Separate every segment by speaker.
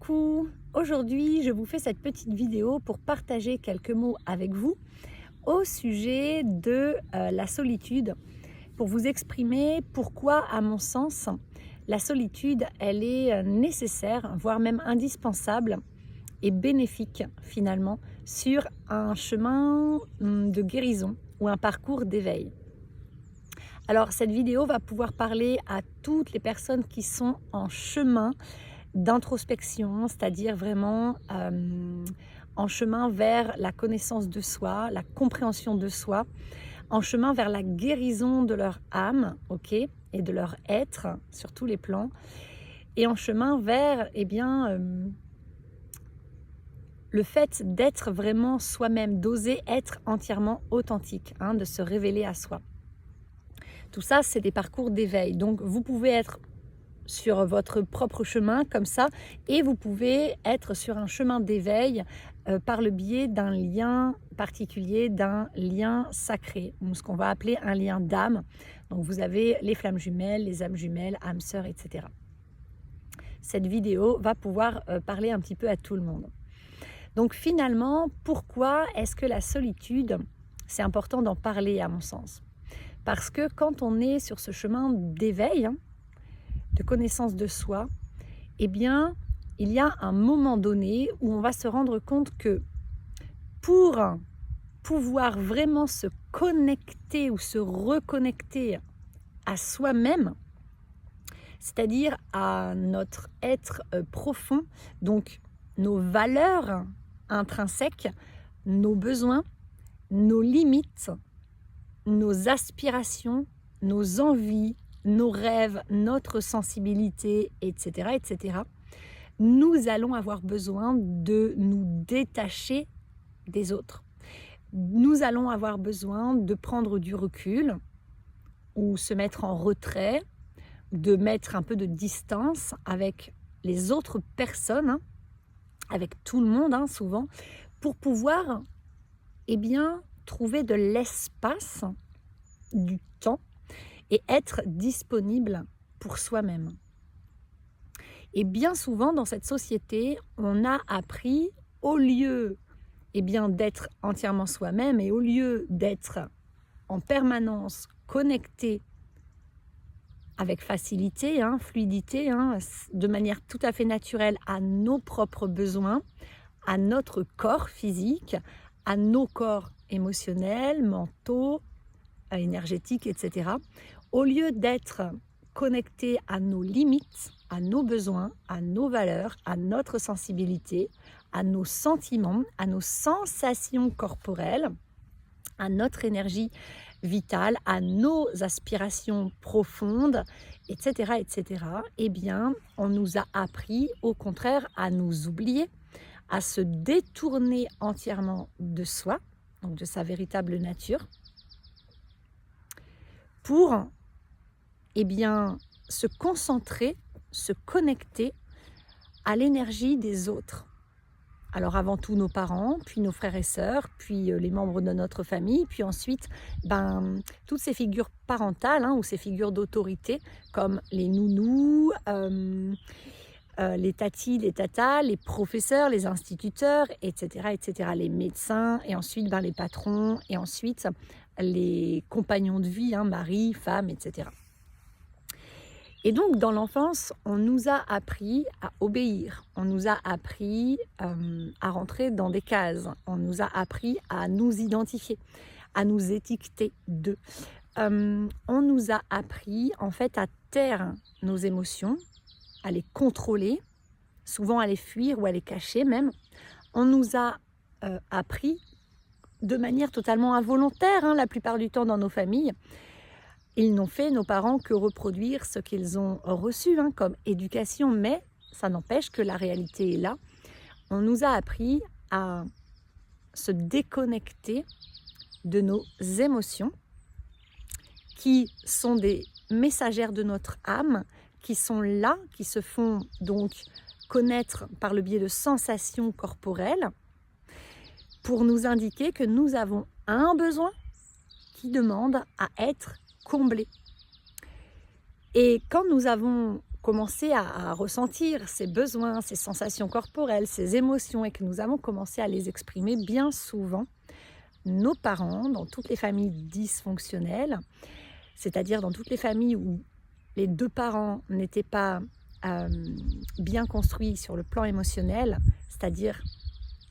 Speaker 1: Coucou! Aujourd'hui, je vous fais cette petite vidéo pour partager quelques mots avec vous au sujet de la solitude, pour vous exprimer pourquoi, à mon sens, la solitude, elle est nécessaire, voire même indispensable et bénéfique finalement sur un chemin de guérison ou un parcours d'éveil. Alors, cette vidéo va pouvoir parler à toutes les personnes qui sont en chemin d'introspection, c'est-à-dire vraiment en chemin vers la connaissance de soi, la compréhension de soi, en chemin vers la guérison de leur âme, ok, et de leur être sur tous les plans, et en chemin vers, le fait d'être vraiment soi-même, d'oser être entièrement authentique, de se révéler à soi. Tout ça, c'est des parcours d'éveil. Donc, vous pouvez être sur votre propre chemin comme ça, et vous pouvez être sur un chemin d'éveil par le biais d'un lien particulier, d'un lien sacré, ou ce qu'on va appeler un lien d'âme. Donc vous avez les flammes jumelles, les âmes jumelles, âmes sœurs, etc. Cette vidéo va pouvoir parler un petit peu à tout le monde. Donc finalement, pourquoi est-ce que la solitude, c'est important d'en parler à mon sens? Parce que quand on est sur ce chemin d'éveil, de connaissance de soi, eh bien, il y a un moment donné où on va se rendre compte que pour pouvoir vraiment se connecter ou se reconnecter à soi-même, c'est-à-dire à notre être profond, donc nos valeurs intrinsèques, nos besoins, nos limites, nos aspirations, nos envies, nos rêves, notre sensibilité, etc., etc., nous allons avoir besoin de nous détacher des autres. Nous allons avoir besoin de prendre du recul ou se mettre en retrait, de mettre un peu de distance avec les autres personnes, avec tout le monde souvent, pour pouvoir trouver de l'espace, du temps, et être disponible pour soi-même. Et bien souvent dans cette société, on a appris, au lieu d'être entièrement soi-même et au lieu d'être en permanence connecté avec facilité, fluidité, de manière tout à fait naturelle à nos propres besoins, à notre corps physique, à nos corps émotionnels, mentaux, énergétiques, etc. Au lieu d'être connecté à nos limites, à nos besoins, à nos valeurs, à notre sensibilité, à nos sentiments, à nos sensations corporelles, à notre énergie vitale, à nos aspirations profondes, etc., etc., eh bien, on nous a appris, au contraire, à nous oublier, à se détourner entièrement de soi, donc de sa véritable nature, pour se concentrer, se connecter à l'énergie des autres. Alors avant tout nos parents, puis nos frères et sœurs, puis les membres de notre famille, puis ensuite toutes ces figures parentales ou ces figures d'autorité comme les nounous, les tatis, les tatas, les professeurs, les instituteurs, etc., etc., les médecins, et ensuite les patrons, et ensuite les compagnons de vie, mari, femme, etc. Et donc, dans l'enfance, on nous a appris à obéir, on nous a appris à rentrer dans des cases, on nous a appris à nous identifier, à nous étiqueter d'eux. On nous a appris, en fait, à taire nos émotions, à les contrôler, souvent à les fuir ou à les cacher même. On nous a appris de manière totalement involontaire, la plupart du temps dans nos familles. Ils n'ont fait, nos parents, que reproduire ce qu'ils ont reçu comme éducation, mais ça n'empêche que la réalité est là. On nous a appris à se déconnecter de nos émotions, qui sont des messagères de notre âme, qui sont là, qui se font donc connaître par le biais de sensations corporelles, pour nous indiquer que nous avons un besoin qui demande à être comblé. Et quand nous avons commencé à ressentir ces besoins, ces sensations corporelles, ces émotions et que nous avons commencé à les exprimer bien souvent, nos parents, dans toutes les familles dysfonctionnelles, c'est-à-dire dans toutes les familles où les deux parents n'étaient pas bien construits sur le plan émotionnel, c'est-à-dire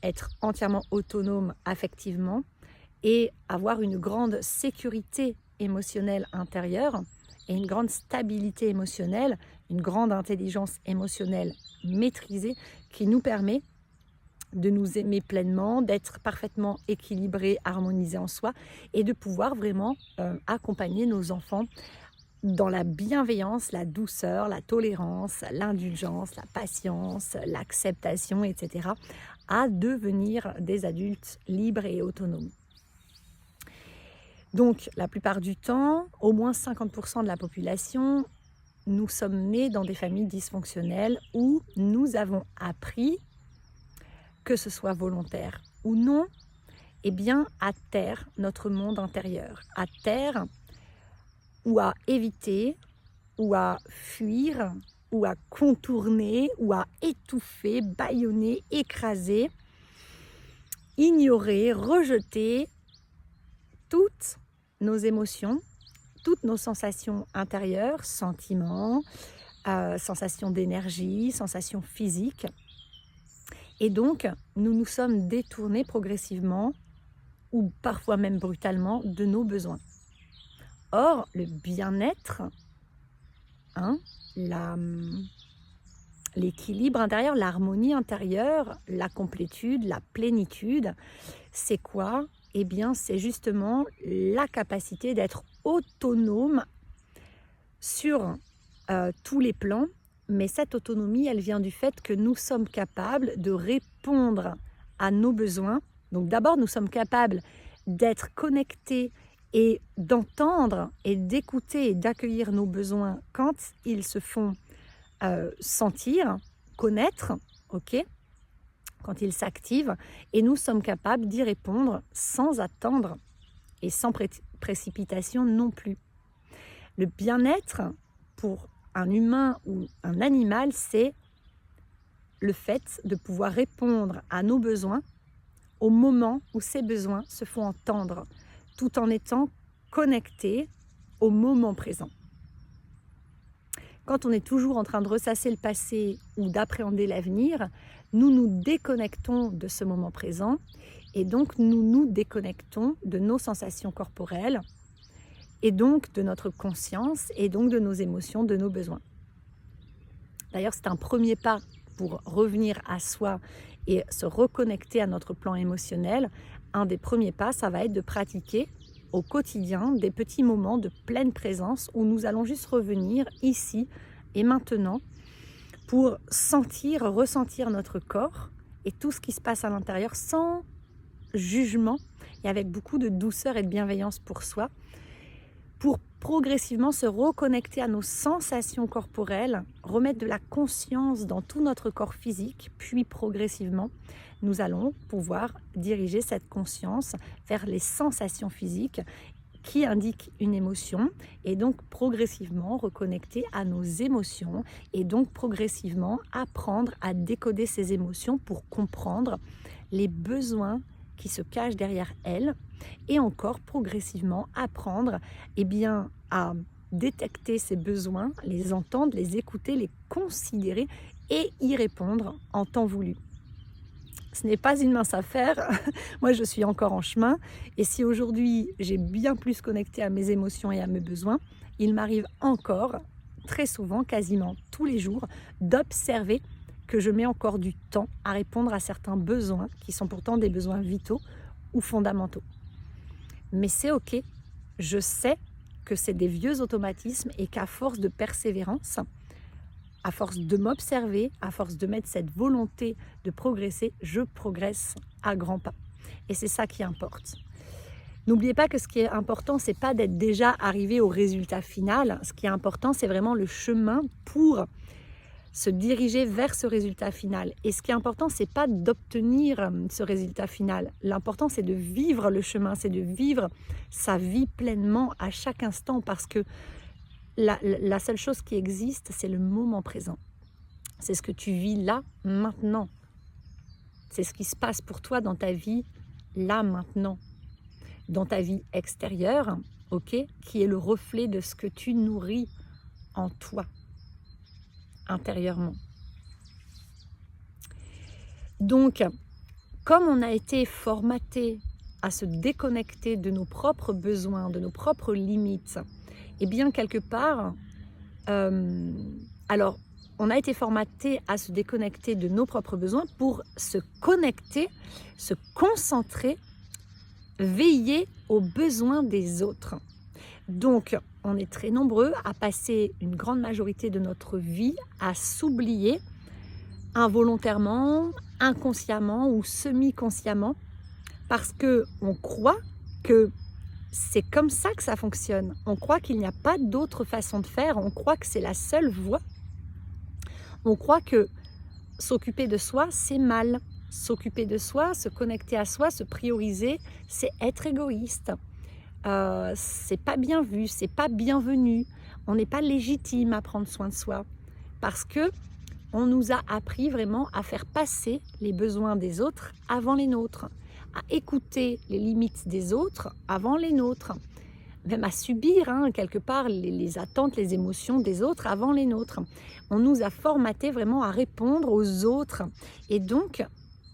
Speaker 1: être entièrement autonome affectivement et avoir une grande sécurité émotionnelle intérieure et une grande stabilité émotionnelle, une grande intelligence émotionnelle maîtrisée qui nous permet de nous aimer pleinement, d'être parfaitement équilibré, harmonisé en soi et de pouvoir vraiment accompagner nos enfants dans la bienveillance, la douceur, la tolérance, l'indulgence, la patience, l'acceptation, etc., à devenir des adultes libres et autonomes. Donc, la plupart du temps, au moins 50% de la population, nous sommes nés dans des familles dysfonctionnelles où nous avons appris, que ce soit volontaire ou non, eh bien, à taire notre monde intérieur, à taire ou à éviter, ou à fuir, ou à contourner, ou à étouffer, bâillonner, écraser, ignorer, rejeter toutes nos émotions, toutes nos sensations intérieures, sentiments, sensations d'énergie, sensations physiques. Et donc, nous nous sommes détournés progressivement, ou parfois même brutalement, de nos besoins. Or, le bien-être, l'équilibre intérieur, l'harmonie intérieure, la complétude, la plénitude, c'est quoi? Eh bien, c'est justement la capacité d'être autonome sur tous les plans, mais cette autonomie, elle vient du fait que nous sommes capables de répondre à nos besoins. Donc d'abord, nous sommes capables d'être connectés et d'entendre et d'écouter et d'accueillir nos besoins quand ils se font sentir, connaître, ok, quand ils s'activent, et nous sommes capables d'y répondre sans attendre et sans précipitation non plus. Le bien-être pour un humain ou un animal, c'est le fait de pouvoir répondre à nos besoins au moment où ces besoins se font entendre, tout en étant connecté au moment présent. Quand on est toujours en train de ressasser le passé ou d'appréhender l'avenir, nous nous déconnectons de ce moment présent et donc nous nous déconnectons de nos sensations corporelles et donc de notre conscience et donc de nos émotions, de nos besoins. D'ailleurs, c'est un premier pas pour revenir à soi et se reconnecter à notre plan émotionnel. Un des premiers pas, ça va être de pratiquer au quotidien des petits moments de pleine présence où nous allons juste revenir ici et maintenant pour sentir, ressentir notre corps et tout ce qui se passe à l'intérieur sans jugement et avec beaucoup de douceur et de bienveillance pour soi, pour progressivement se reconnecter à nos sensations corporelles, remettre de la conscience dans tout notre corps physique, puis progressivement, nous allons pouvoir diriger cette conscience vers les sensations physiques qui indiquent une émotion et donc progressivement reconnecter à nos émotions et donc progressivement apprendre à décoder ces émotions pour comprendre les besoins qui se cachent derrière elles et encore progressivement apprendre à détecter ces besoins, les entendre, les écouter, les considérer et y répondre en temps voulu. Ce n'est pas une mince affaire, moi je suis encore en chemin et si aujourd'hui j'ai bien plus connecté à mes émotions et à mes besoins, il m'arrive encore très souvent, quasiment tous les jours, d'observer que je mets encore du temps à répondre à certains besoins qui sont pourtant des besoins vitaux ou fondamentaux. Mais c'est ok, je sais que c'est des vieux automatismes et qu'à force de persévérance, à force de m'observer, à force de mettre cette volonté de progresser, je progresse à grands pas. Et c'est ça qui importe. N'oubliez pas que ce qui est important, c'est pas d'être déjà arrivé au résultat final. Ce qui est important, c'est vraiment le chemin pour se diriger vers ce résultat final. Et ce qui est important, c'est pas d'obtenir ce résultat final. L'important, c'est de vivre le chemin, c'est de vivre sa vie pleinement à chaque instant parce que la seule chose qui existe, c'est le moment présent. C'est ce que tu vis là, maintenant. C'est ce qui se passe pour toi dans ta vie, là, maintenant. Dans ta vie extérieure, ok, qui est le reflet de ce que tu nourris en toi, intérieurement. Donc, comme on a été formaté à se déconnecter de nos propres besoins, de nos propres limites, et bien quelque part, alors on a été formaté à se déconnecter de nos propres besoins pour se connecter, se concentrer, veiller aux besoins des autres. Donc, on est très nombreux à passer une grande majorité de notre vie à s'oublier involontairement, inconsciemment ou semi-consciemment, parce qu'on croit que c'est comme ça que ça fonctionne. On croit qu'il n'y a pas d'autre façon de faire, on croit que c'est la seule voie. On croit que s'occuper de soi, c'est mal. S'occuper de soi, se connecter à soi, se prioriser, c'est être égoïste. C'est pas bien vu, c'est pas bienvenu. On n'est pas légitime à prendre soin de soi parce que on nous a appris vraiment à faire passer les besoins des autres avant les nôtres, à écouter les limites des autres avant les nôtres, même à subir quelque part les attentes, les émotions des autres avant les nôtres. On nous a formaté vraiment à répondre aux autres et donc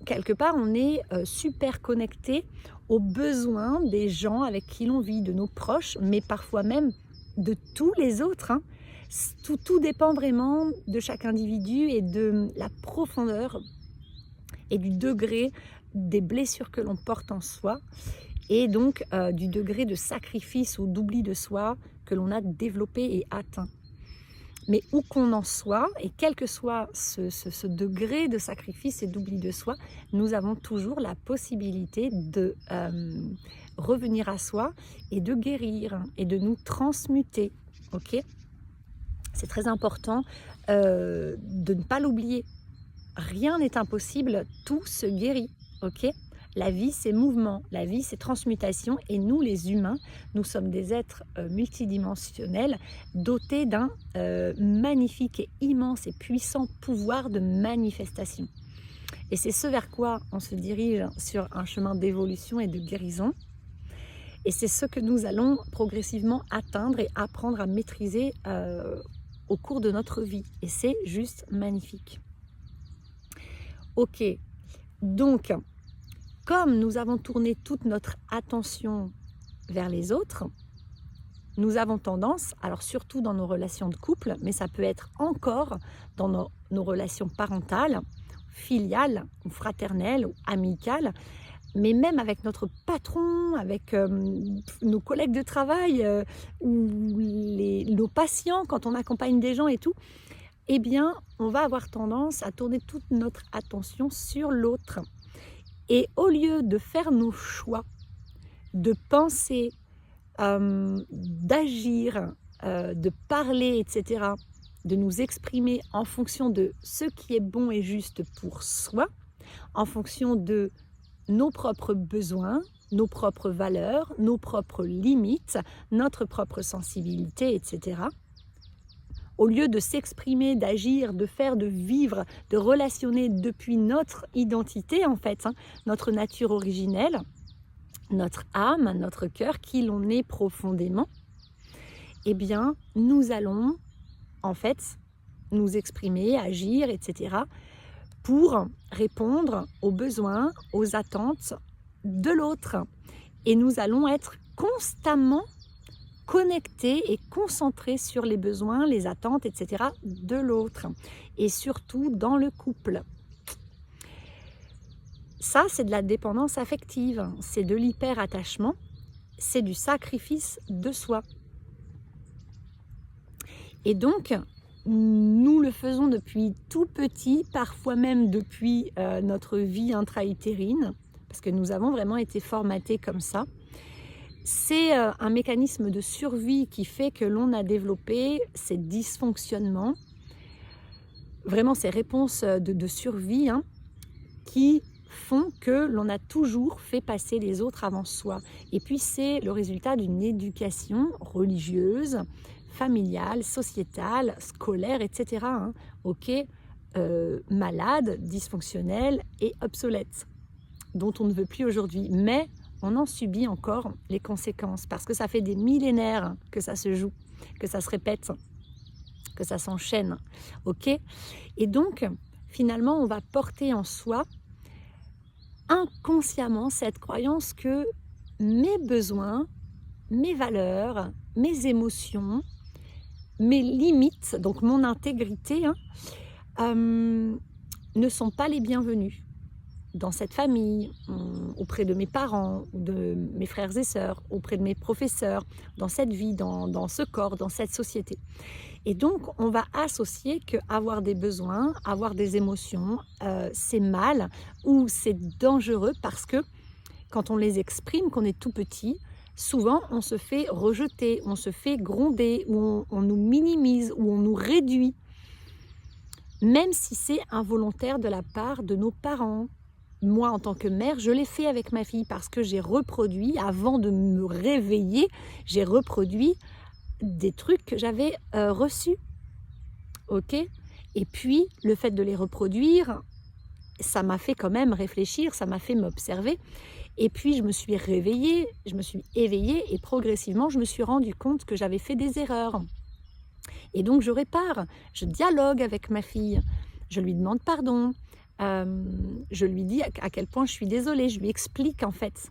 Speaker 1: quelque part on est super connecté aux besoins des gens avec qui l'on vit, de nos proches, mais parfois même de tous les autres. Tout dépend vraiment de chaque individu et de la profondeur et du degré des blessures que l'on porte en soi et donc du degré de sacrifice ou d'oubli de soi que l'on a développé et atteint. Mais où qu'on en soit, et quel que soit ce degré de sacrifice et d'oubli de soi, nous avons toujours la possibilité de revenir à soi et de guérir et de nous transmuter. Ok ? C'est très important de ne pas l'oublier. Rien n'est impossible, tout se guérit. Ok ? La vie, c'est mouvement, la vie, c'est transmutation. Et nous, les humains, nous sommes des êtres multidimensionnels dotés d'un magnifique et immense et puissant pouvoir de manifestation. Et c'est ce vers quoi on se dirige sur un chemin d'évolution et de guérison. Et c'est ce que nous allons progressivement atteindre et apprendre à maîtriser au cours de notre vie. Et c'est juste magnifique. Ok, donc, comme nous avons tourné toute notre attention vers les autres, nous avons tendance, alors surtout dans nos relations de couple, mais ça peut être encore dans nos relations parentales, filiales, ou fraternelles, ou amicales, mais même avec notre patron, avec nos collègues de travail, ou nos patients, quand on accompagne des gens et tout, eh bien, on va avoir tendance à tourner toute notre attention sur l'autre. Et au lieu de faire nos choix, de penser, d'agir, de parler, etc., de nous exprimer en fonction de ce qui est bon et juste pour soi, en fonction de nos propres besoins, nos propres valeurs, nos propres limites, notre propre sensibilité, etc., au lieu de s'exprimer, d'agir, de faire, de vivre, de relationner depuis notre identité en fait, notre nature originelle, notre âme, notre cœur, qui l'on est profondément, eh bien nous allons en fait nous exprimer, agir, etc. pour répondre aux besoins, aux attentes de l'autre. Et nous allons être constamment connectés et concentrés sur les besoins, les attentes, etc. de l'autre. Et surtout dans le couple. Ça, c'est de la dépendance affective, c'est de l'hyper-attachement, c'est du sacrifice de soi. Et donc, nous le faisons depuis tout petit, parfois même depuis notre vie intra-utérine, parce que nous avons vraiment été formatés comme ça. C'est un mécanisme de survie qui fait que l'on a développé ces dysfonctionnements, vraiment ces réponses de survie qui font que l'on a toujours fait passer les autres avant soi. Et puis c'est le résultat d'une éducation religieuse, familiale, sociétale, scolaire, etc. Hein. Ok, malade, dysfonctionnel et obsolète, dont on ne veut plus aujourd'hui. Mais on en subit encore les conséquences parce que ça fait des millénaires que ça se joue, que ça se répète, que ça s'enchaîne. Ok, et donc, finalement, on va porter en soi inconsciemment cette croyance que mes besoins, mes valeurs, mes émotions, mes limites, donc mon intégrité, ne sont pas les bienvenus dans cette famille, auprès de mes parents, de mes frères et sœurs, auprès de mes professeurs, dans cette vie, dans ce corps, dans cette société. Et donc, on va associer qu'avoir des besoins, avoir des émotions, c'est mal ou c'est dangereux parce que quand on les exprime, qu'on est tout petit, souvent on se fait rejeter, on se fait gronder, ou on nous minimise, ou on nous réduit, même si c'est involontaire de la part de nos parents. Moi, en tant que mère, je l'ai fait avec ma fille parce que j'ai reproduit, avant de me réveiller, j'ai reproduit des trucs que j'avais reçus. Ok ? Et puis, le fait de les reproduire, ça m'a fait quand même réfléchir, ça m'a fait m'observer. Et puis, je me suis réveillée, je me suis éveillée et progressivement, je me suis rendu compte que j'avais fait des erreurs. Et donc, je répare, je dialogue avec ma fille, je lui demande pardon, je lui dis à quel point je suis désolée, je lui explique en fait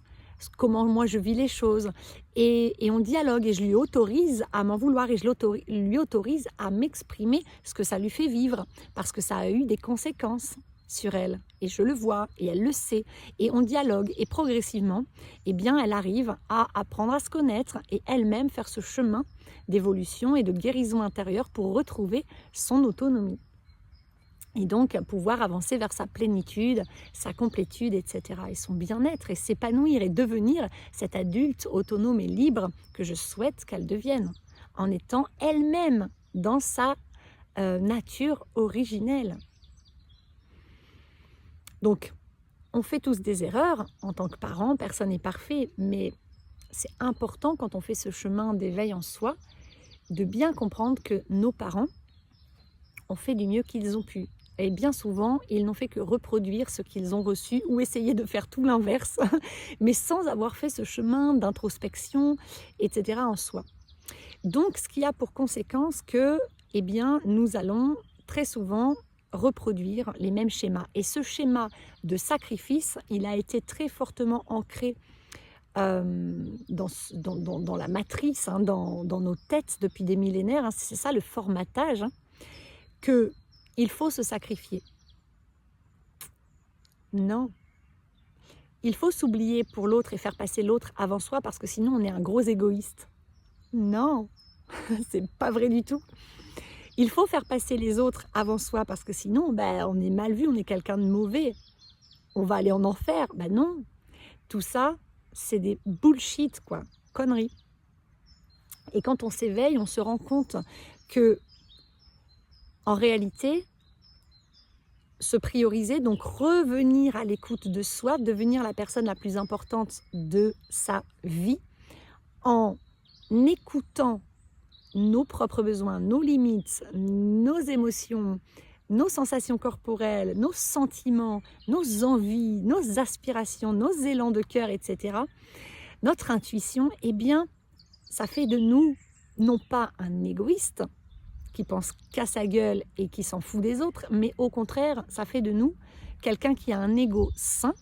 Speaker 1: comment moi je vis les choses. Et on dialogue et je lui autorise à m'en vouloir et je lui autorise à m'exprimer ce que ça lui fait vivre parce que ça a eu des conséquences sur elle. Et je le vois et elle le sait. Et on dialogue et progressivement, eh bien, elle arrive à apprendre à se connaître et elle-même faire ce chemin d'évolution et de guérison intérieure pour retrouver son autonomie. Et donc pouvoir avancer vers sa plénitude, sa complétude, etc. Et son bien-être et s'épanouir et devenir cette adulte autonome et libre que je souhaite qu'elle devienne, en étant elle-même dans sa nature originelle. Donc, on fait tous des erreurs en tant que parents, personne n'est parfait, mais c'est important quand on fait ce chemin d'éveil en soi, de bien comprendre que nos parents ont fait du mieux qu'ils ont pu. Et bien souvent, ils n'ont fait que reproduire ce qu'ils ont reçu ou essayer de faire tout l'inverse, mais sans avoir fait ce chemin d'introspection, etc. en soi. Donc, ce qui a pour conséquence que, eh bien, nous allons très souvent reproduire les mêmes schémas. Et ce schéma de sacrifice, il a été très fortement ancré dans la matrice, dans nos têtes depuis des millénaires. C'est ça le formatage, qu'il faut se sacrifier. Non. Il faut s'oublier pour l'autre et faire passer l'autre avant soi parce que sinon on est un gros égoïste. Non, c'est pas vrai du tout. Il faut faire passer les autres avant soi parce que sinon on est mal vu, on est quelqu'un de mauvais. On va aller en enfer. Non. Tout ça, c'est des bullshit, quoi. Conneries. Et quand on s'éveille, on se rend compte que en réalité, se prioriser, donc revenir à l'écoute de soi, devenir la personne la plus importante de sa vie, en écoutant nos propres besoins, nos limites, nos émotions, nos sensations corporelles, nos sentiments, nos envies, nos aspirations, nos élans de cœur, etc. Notre intuition, eh bien, ça fait de nous, non pas un égoïste, qui pense qu'à sa gueule et qui s'en fout des autres, mais au contraire, ça fait de nous quelqu'un qui a un ego sain,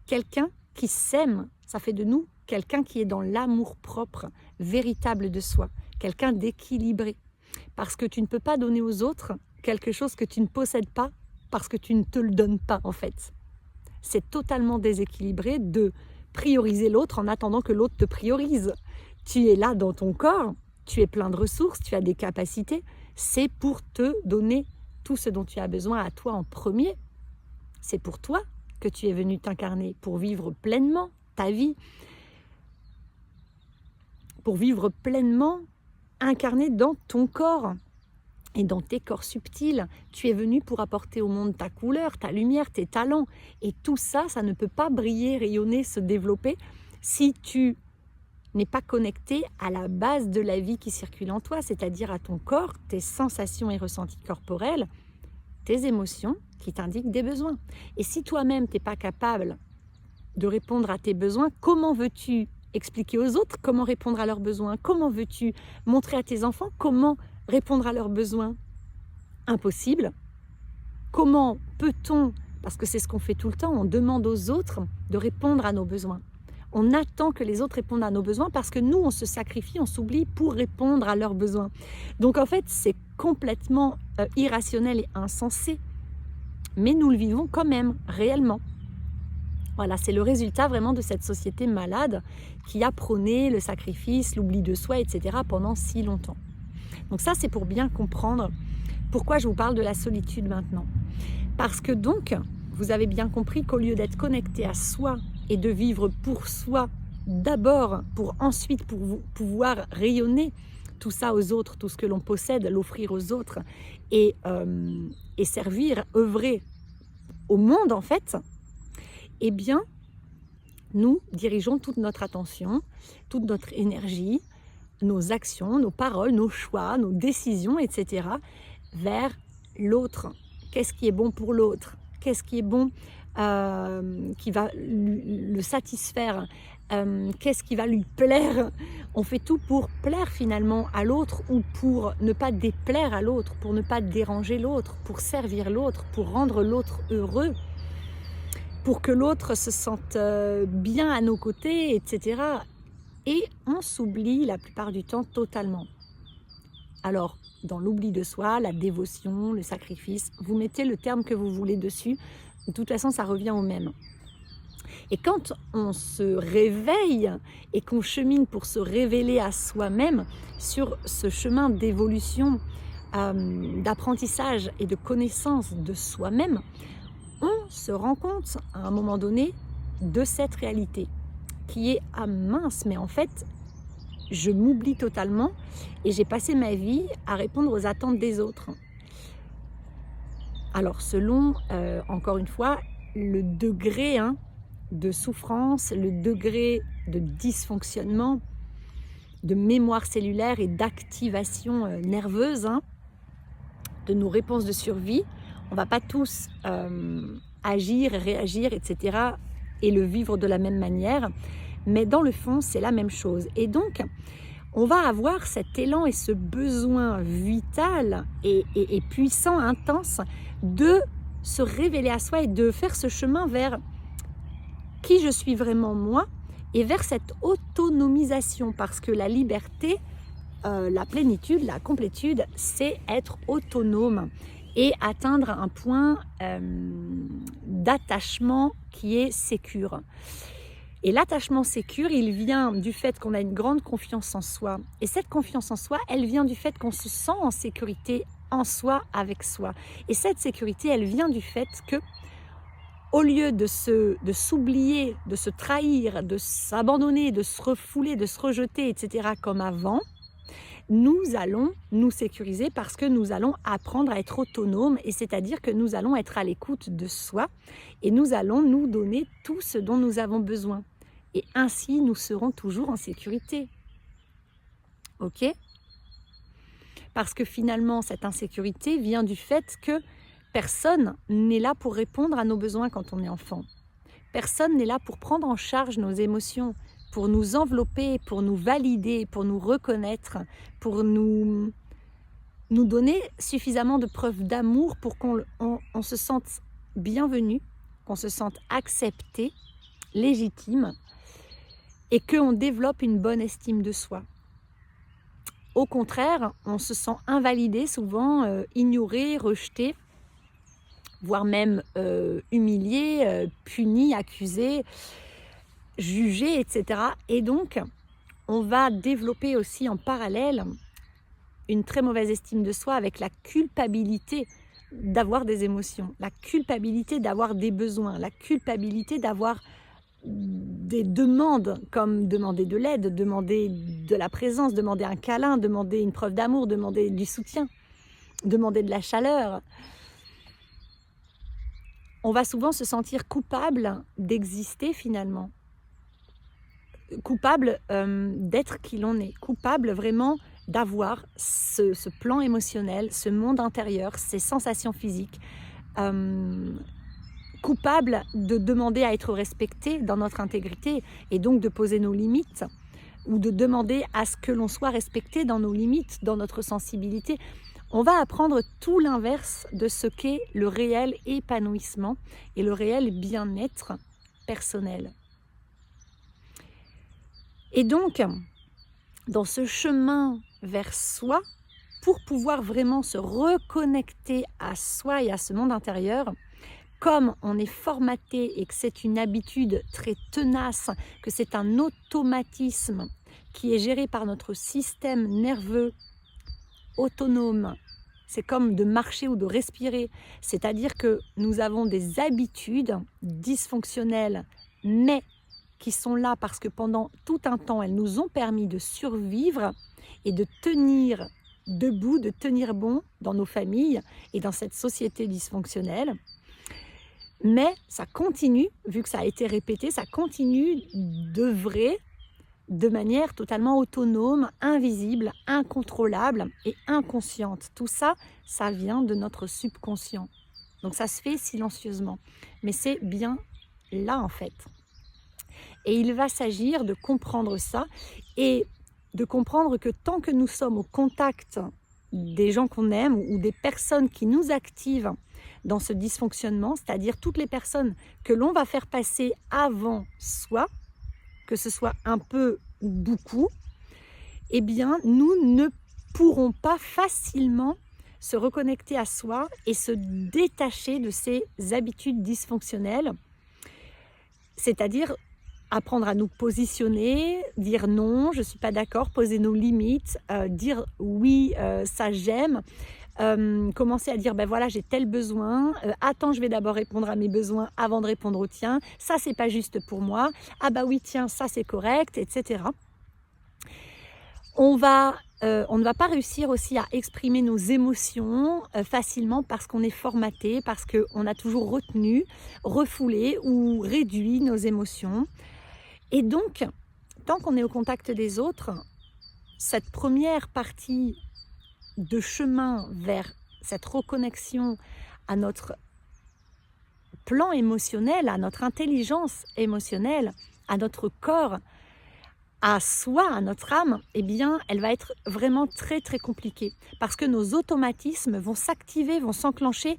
Speaker 1: quelqu'un qui s'aime, ça fait de nous quelqu'un qui est dans l'amour propre, véritable de soi, quelqu'un d'équilibré. Parce que tu ne peux pas donner aux autres quelque chose que tu ne possèdes pas, parce que tu ne te le donnes pas en fait. C'est totalement déséquilibré de prioriser l'autre en attendant que l'autre te priorise. Tu es là dans ton corps, tu es plein de ressources, tu as des capacités, c'est pour te donner tout ce dont tu as besoin à toi en premier. C'est pour toi que tu es venu t'incarner, pour vivre pleinement ta vie, pour vivre pleinement incarné dans ton corps et dans tes corps subtils. Tu es venu pour apporter au monde ta couleur, ta lumière, tes talents. Et tout ça, ça ne peut pas briller, rayonner, se développer si tu n'est pas connecté à la base de la vie qui circule en toi, c'est-à-dire à ton corps, tes sensations et ressentis corporels, tes émotions qui t'indiquent des besoins. Et si toi-même, tu n'es pas capable de répondre à tes besoins, comment veux-tu expliquer aux autres comment répondre à leurs besoins? Comment veux-tu montrer à tes enfants comment répondre à leurs besoins? Impossible. Comment peut-on, parce que c'est ce qu'on fait tout le temps, on demande aux autres de répondre à nos besoins. On attend que les autres répondent à nos besoins parce que nous, on se sacrifie, on s'oublie pour répondre à leurs besoins. Donc en fait, c'est complètement irrationnel et insensé. Mais nous le vivons quand même, réellement. Voilà, c'est le résultat vraiment de cette société malade qui a prôné le sacrifice, l'oubli de soi, etc. pendant si longtemps. Donc ça, c'est pour bien comprendre pourquoi je vous parle de la solitude maintenant. Parce que donc, vous avez bien compris qu'au lieu d'être connecté à soi et de vivre pour soi d'abord, pour ensuite pouvoir rayonner tout ça aux autres, tout ce que l'on possède, l'offrir aux autres et servir, œuvrer au monde en fait, eh bien, nous dirigeons toute notre attention, toute notre énergie, nos actions, nos paroles, nos choix, nos décisions, etc. vers l'autre. Qu'est-ce qui est bon pour l'autre? Qu'est-ce qui est bon qui va le satisfaire? Qu'est-ce qui va lui plaire? On fait tout pour plaire finalement à l'autre ou pour ne pas déplaire à l'autre, pour ne pas déranger l'autre, pour servir l'autre, pour rendre l'autre heureux, pour que l'autre se sente bien à nos côtés, etc. Et on s'oublie la plupart du temps totalement. Alors, dans l'oubli de soi, la dévotion, le sacrifice, vous mettez le terme que vous voulez dessus, de toute façon ça revient au même. Et quand on se réveille et qu'on chemine pour se révéler à soi-même sur ce chemin d'évolution, d'apprentissage et de connaissance de soi-même, on se rend compte à un moment donné de cette réalité qui est « ah mince, mais en fait, je m'oublie totalement et j'ai passé ma vie à répondre aux attentes des autres. » Alors selon, encore une fois, le degré de souffrance, le degré de dysfonctionnement, de mémoire cellulaire et d'activation nerveuse de nos réponses de survie, on ne va pas tous agir, réagir, etc. et le vivre de la même manière, mais dans le fond, c'est la même chose. Et donc, on va avoir cet élan et ce besoin vital et puissant, intense, de se révéler à soi et de faire ce chemin vers qui je suis vraiment moi et vers cette autonomisation, parce que la liberté, la plénitude, la complétude, c'est être autonome et atteindre un point d'attachement qui est sécure. Et l'attachement sécure, il vient du fait qu'on a une grande confiance en soi. Et cette confiance en soi, elle vient du fait qu'on se sent en sécurité en soi, avec soi. Et cette sécurité, elle vient du fait que, au lieu de s'oublier, de se trahir, de s'abandonner, de se refouler, de se rejeter, etc. comme avant, nous allons nous sécuriser parce que nous allons apprendre à être autonomes, et c'est-à-dire que nous allons être à l'écoute de soi et nous allons nous donner tout ce dont nous avons besoin. Et ainsi, nous serons toujours en sécurité. Ok ? Parce que finalement, cette insécurité vient du fait que personne n'est là pour répondre à nos besoins quand on est enfant. Personne n'est là pour prendre en charge nos émotions, pour nous envelopper, pour nous valider, pour nous reconnaître, pour nous donner suffisamment de preuves d'amour pour qu'on se sente bienvenu, qu'on se sente accepté, légitime, et qu'on développe une bonne estime de soi. Au contraire, on se sent invalidé, souvent ignoré, rejeté, voire même humilié, puni, accusé, jugé, etc. Et donc, on va développer aussi en parallèle une très mauvaise estime de soi avec la culpabilité d'avoir des émotions, la culpabilité d'avoir des besoins, la culpabilité d'avoir des demandes comme demander de l'aide, demander de la présence, demander un câlin, demander une preuve d'amour, demander du soutien, demander de la chaleur. On va souvent se sentir coupable d'exister finalement. coupable d'être qui l'on est, coupable vraiment d'avoir ce plan émotionnel, ce monde intérieur, ces sensations physiques, coupable de demander à être respecté dans notre intégrité et donc de poser nos limites ou de demander à ce que l'on soit respecté dans nos limites, dans notre sensibilité. On va apprendre tout l'inverse de ce qu'est le réel épanouissement et le réel bien-être personnel. Et donc, dans ce chemin vers soi, pour pouvoir vraiment se reconnecter à soi et à ce monde intérieur, comme on est formaté et que c'est une habitude très tenace, que c'est un automatisme qui est géré par notre système nerveux autonome, c'est comme de marcher ou de respirer, c'est-à-dire que nous avons des habitudes dysfonctionnelles, mais qui sont là parce que pendant tout un temps, elles nous ont permis de survivre et de tenir debout, de tenir bon dans nos familles et dans cette société dysfonctionnelle. Mais ça continue, vu que ça a été répété, ça continue d'œuvrer de manière totalement autonome, invisible, incontrôlable et inconsciente. Tout ça, ça vient de notre subconscient. Donc ça se fait silencieusement. Mais c'est bien là en fait. Et il va s'agir de comprendre ça et de comprendre que tant que nous sommes au contact des gens qu'on aime ou des personnes qui nous activent dans ce dysfonctionnement, c'est-à-dire toutes les personnes que l'on va faire passer avant soi, que ce soit un peu ou beaucoup, eh bien nous ne pourrons pas facilement se reconnecter à soi et se détacher de ces habitudes dysfonctionnelles, c'est-à-dire apprendre à nous positionner, dire non, je ne suis pas d'accord, poser nos limites, dire oui, ça j'aime, commencer à dire ben voilà j'ai tel besoin, attends je vais d'abord répondre à mes besoins avant de répondre aux tiens, ça c'est pas juste pour moi, ah bah oui tiens ça c'est correct, etc. On ne va pas réussir aussi à exprimer nos émotions facilement parce qu'on est formaté, parce qu'on a toujours retenu, refoulé ou réduit nos émotions. Et donc, tant qu'on est au contact des autres, cette première partie de chemin vers cette reconnexion à notre plan émotionnel, à notre intelligence émotionnelle, à notre corps, à soi, à notre âme, eh bien, elle va être vraiment très très compliquée parce que nos automatismes vont s'activer, vont s'enclencher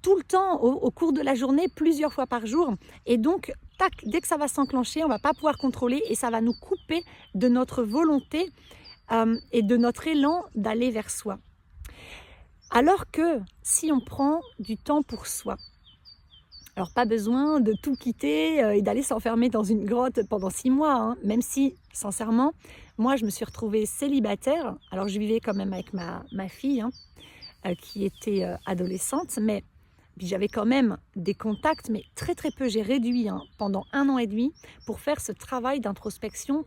Speaker 1: tout le temps au cours de la journée, plusieurs fois par jour. Et donc, tac, dès que ça va s'enclencher, on ne va pas pouvoir contrôler et ça va nous couper de notre volonté et de notre élan d'aller vers soi. Alors que si on prend du temps pour soi, alors pas besoin de tout quitter et d'aller s'enfermer dans une grotte pendant 6 mois, hein, même si, sincèrement, moi je me suis retrouvée célibataire. Alors je vivais quand même avec ma fille hein, qui était adolescente, mais j'avais quand même des contacts, mais très très peu. J'ai réduit hein, pendant 1 an et demi pour faire ce travail d'introspection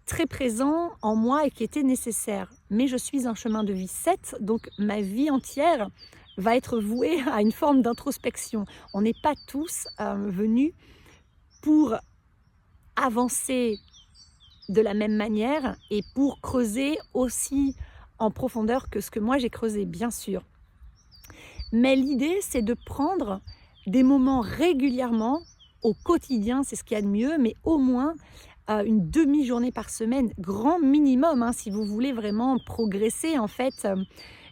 Speaker 1: très présent en moi et qui était nécessaire. Mais je suis un chemin de vie 7, donc ma vie entière va être vouée à une forme d'introspection. On n'est pas tous venus pour avancer de la même manière et pour creuser aussi en profondeur que ce que moi j'ai creusé, bien sûr. Mais l'idée, c'est de prendre des moments régulièrement, au quotidien, c'est ce qu'il y a de mieux, mais au moins une demi-journée par semaine, grand minimum, hein, si vous voulez vraiment progresser en fait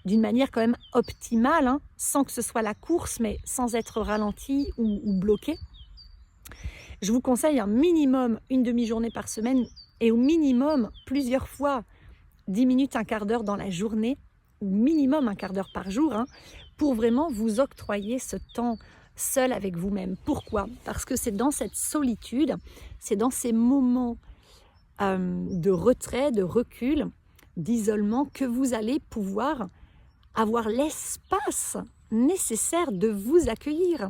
Speaker 1: d'une manière quand même optimale, hein, sans que ce soit la course, mais sans être ralenti ou bloqué. Je vous conseille un minimum une demi-journée par semaine et au minimum plusieurs fois 10 minutes, un quart d'heure dans la journée, ou minimum un quart d'heure par jour, hein, pour vraiment vous octroyer ce temps seul avec vous-même. Pourquoi? Parce que c'est dans cette solitude, c'est dans ces moments de retrait, de recul, d'isolement que vous allez pouvoir avoir l'espace nécessaire de vous accueillir.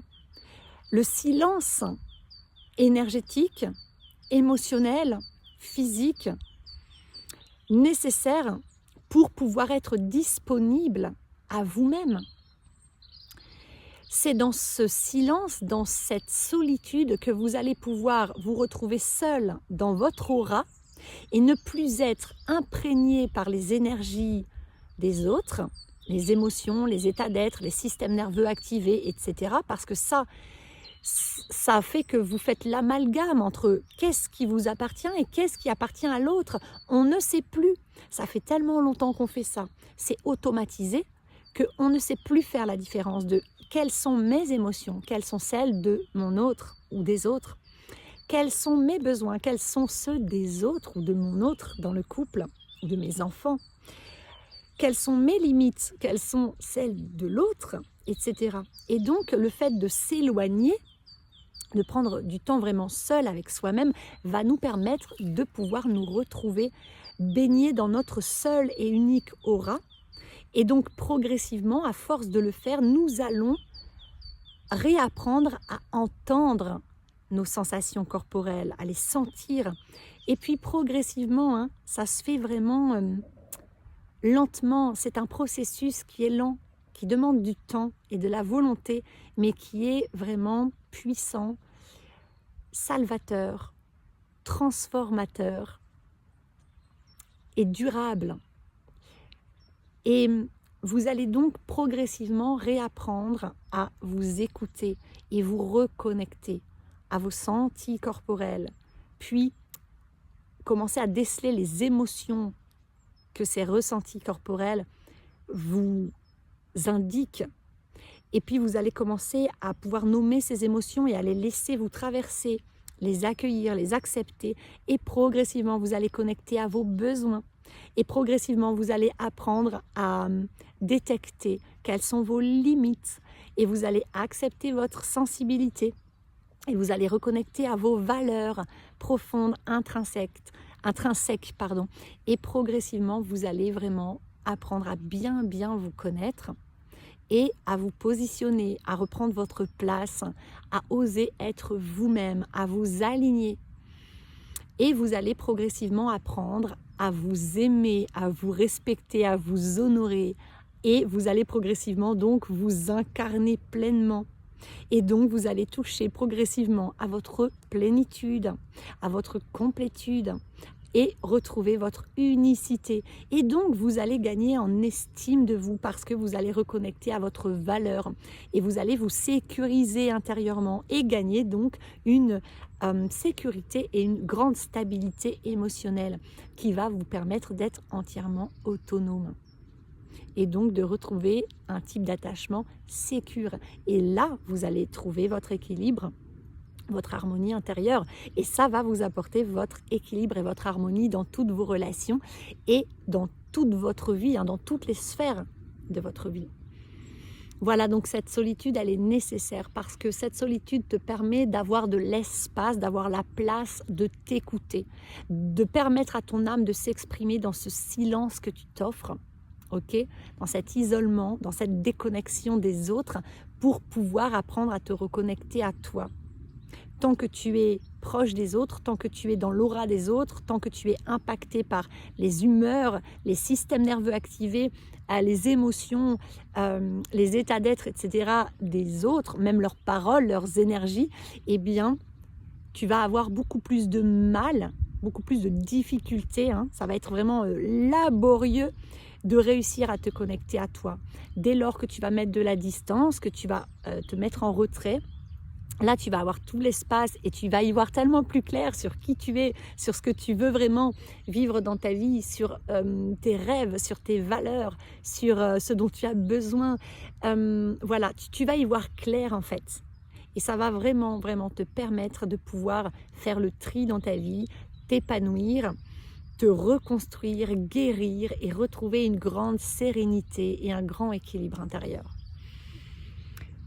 Speaker 1: Le silence énergétique, émotionnel, physique, nécessaire pour pouvoir être disponible à vous-même. C'est dans ce silence, dans cette solitude que vous allez pouvoir vous retrouver seul dans votre aura et ne plus être imprégné par les énergies des autres, les émotions, les états d'être, les systèmes nerveux activés, etc. Parce que ça fait que vous faites l'amalgame entre qu'est-ce qui vous appartient et qu'est-ce qui appartient à l'autre. On ne sait plus. Ça fait tellement longtemps qu'on fait ça. C'est automatisé qu'on ne sait plus faire la différence de quelles sont mes émotions, quelles sont celles de mon autre ou des autres, quels sont mes besoins, quels sont ceux des autres ou de mon autre dans le couple ou de mes enfants, quelles sont mes limites, quelles sont celles de l'autre, etc. Et donc le fait de s'éloigner, de prendre du temps vraiment seul avec soi-même, va nous permettre de pouvoir nous retrouver baignés dans notre seul et unique aura. Et donc progressivement, à force de le faire, nous allons réapprendre à entendre nos sensations corporelles, à les sentir. Et puis progressivement, ça se fait vraiment lentement. C'est un processus qui est lent, qui demande du temps et de la volonté, mais qui est vraiment puissant, salvateur, transformateur et durable. Et vous allez donc progressivement réapprendre à vous écouter et vous reconnecter à vos sentis corporels, puis commencer à déceler les émotions que ces ressentis corporels vous indiquent. Et puis vous allez commencer à pouvoir nommer ces émotions et à les laisser vous traverser, les accueillir, les accepter, et progressivement vous allez connecter à vos besoins. Et progressivement, vous allez apprendre à détecter quelles sont vos limites et vous allez accepter votre sensibilité et vous allez reconnecter à vos valeurs profondes, intrinsèques. Et progressivement, vous allez vraiment apprendre à bien vous connaître et à vous positionner, à reprendre votre place, à oser être vous-même, à vous aligner. Et vous allez progressivement apprendre à vous aimer, à vous respecter, à vous honorer. Et vous allez progressivement donc vous incarner pleinement. Et donc vous allez toucher progressivement à votre plénitude, à votre complétude et retrouver votre unicité. Et donc vous allez gagner en estime de vous parce que vous allez reconnecter à votre valeur et vous allez vous sécuriser intérieurement et gagner donc une sécurité et une grande stabilité émotionnelle qui va vous permettre d'être entièrement autonome et donc de retrouver un type d'attachement sécure. Et là, vous allez trouver votre équilibre, votre harmonie intérieure, et ça va vous apporter votre équilibre et votre harmonie dans toutes vos relations et dans toute votre vie, dans toutes les sphères de votre vie. Voilà, donc cette solitude, elle est nécessaire parce que cette solitude te permet d'avoir de l'espace, d'avoir la place de t'écouter, de permettre à ton âme de s'exprimer dans ce silence que tu t'offres, dans cet isolement, dans cette déconnexion des autres pour pouvoir apprendre à te reconnecter à toi. Tant que tu es proche des autres, tant que tu es dans l'aura des autres, tant que tu es impacté par les humeurs, les systèmes nerveux activés, les émotions, les états d'être, etc. des autres, même leurs paroles, leurs énergies, eh bien, tu vas avoir beaucoup plus de mal, beaucoup plus de difficultés. Ça va être vraiment laborieux de réussir à te connecter à toi. Dès lors que tu vas mettre de la distance, que tu vas te mettre en retrait, là, tu vas avoir tout l'espace et tu vas y voir tellement plus clair sur qui tu es, sur ce que tu veux vraiment vivre dans ta vie, sur tes rêves, sur tes valeurs, sur ce dont tu as besoin. Voilà, tu vas y voir clair en fait. Et ça va vraiment te permettre de pouvoir faire le tri dans ta vie, t'épanouir, te reconstruire, guérir et retrouver une grande sérénité et un grand équilibre intérieur.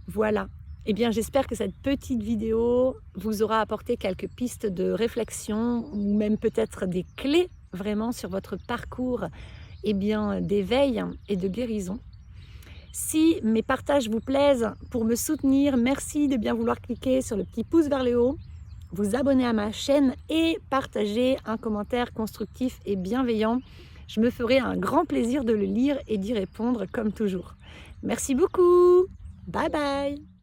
Speaker 1: Voilà. Eh bien, j'espère que cette petite vidéo vous aura apporté quelques pistes de réflexion ou même peut-être des clés vraiment sur votre parcours d'éveil et de guérison. Si mes partages vous plaisent, pour me soutenir, merci de bien vouloir cliquer sur le petit pouce vers le haut, vous abonner à ma chaîne et partager un commentaire constructif et bienveillant. Je me ferai un grand plaisir de le lire et d'y répondre comme toujours. Merci beaucoup. Bye bye.